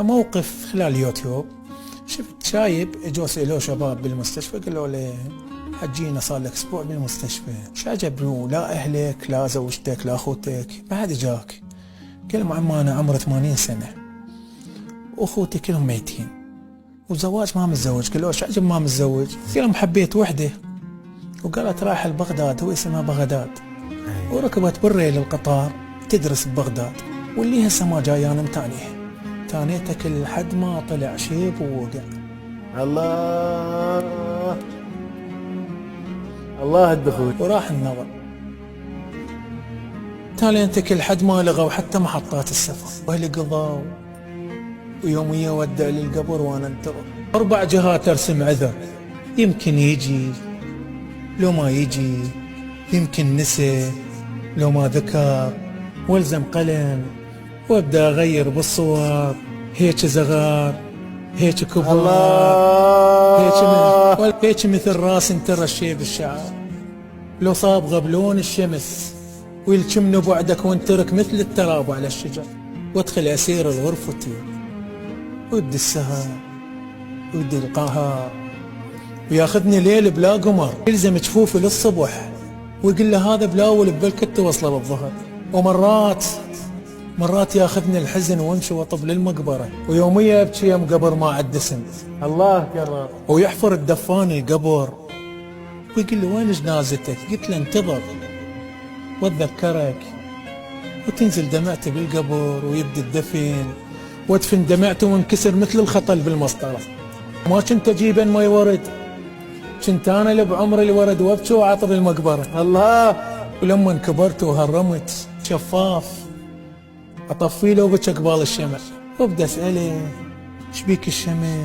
موقف خلال يوتيوب، شفت شايب اجوا سألوه شباب بالمستشفى، قالوا له حجينا صار لك اسبوع بالمستشفى، شو عجبني؟ لا اهلك لا زوجتك لا اخوتك بعد جاك؟ قال لهم عم انا عمري 80 سنه واخوتي كلهم ميتين وزواج ما متزوج. قالوا شو عجب ما متزوج؟ قال لهم حبيت وحده وقالت رايحه لبغداد، هو اسمها بغداد، وركبت بالريل القطار تدرس ببغداد، واللي هسه ما جاي انا تانيتك لحد ما طلع شيب ووقع. الله الله الدخول وراح النظر تالينتك لحد ما لغوا حتى محطات السفر، واهلي قضوا ويوميا ودع للقبر وانا انتظر. 4 جهات ارسم عذر، يمكن يجي لو ما يجي، يمكن نسي لو ما ذكر، والزم قلم وابدا اغير بالصور، هيك صغار هيك كبار، الله هيك مثل راس انترى الشيب الشعر، لو صابغه بلون الشمس ويلكمني بعدك وانترك مثل التراب على الشجر، وادخل اسير الغرفتي ويبدي السهر ويبدي القهر وياخذني ليل بلا قمر، يلزم جفوفي للصبح ويقول له هذا بلاول ببلكت توصله بالظهر. مرات ياخذني الحزن وامشي واطب للمقبره، ويوميا ابكي يم قبر ما عد اسم. الله كرر. ويحفر الدفان القبر ويقول لي وين جنازتك؟ قلت له انتظر واتذكرك، وتنزل دمعتي بالقبر ويبدي الدفن، وادفن دمعتي وانكسر مثل الخطل بالمسطره. ما كنت اجيب مي ورد، كنت انا اللي بعمري الورد وابكي وعطر المقبره. الله. ولما كبرت وهرمت شفاف اطفي له وبكى قبال الشمع، وابدا اساله شبيك الشمع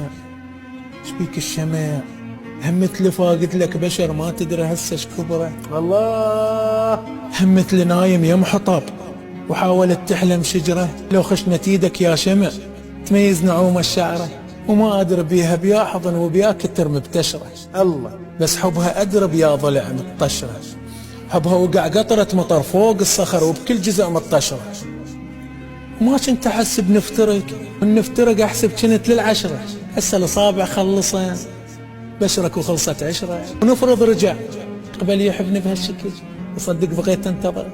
شبيك الشمع؟ همت لي فاقد لك بشر ما تدري هسه ايش كبره. الله. همت لي نايم يم حطب وحاولت تحلم شجره، لو خشنت ايدك يا شمع تميز نعوم الشعره، وما ادري بيها بيا حضن وبيا كتر مبتشره. الله. بس حبها ادرب يا ضلع متطشره، حبها وقع قطره مطر فوق الصخر وبكل جزء متطشره. وما كنت احس بنفترق، والنفترق احسب كنت للعشره، هسه الاصابع خلصه بشرك وخلصت عشره، ونفرض رجع قبل يحبني بهالشكل وصدق بغيت انتظر.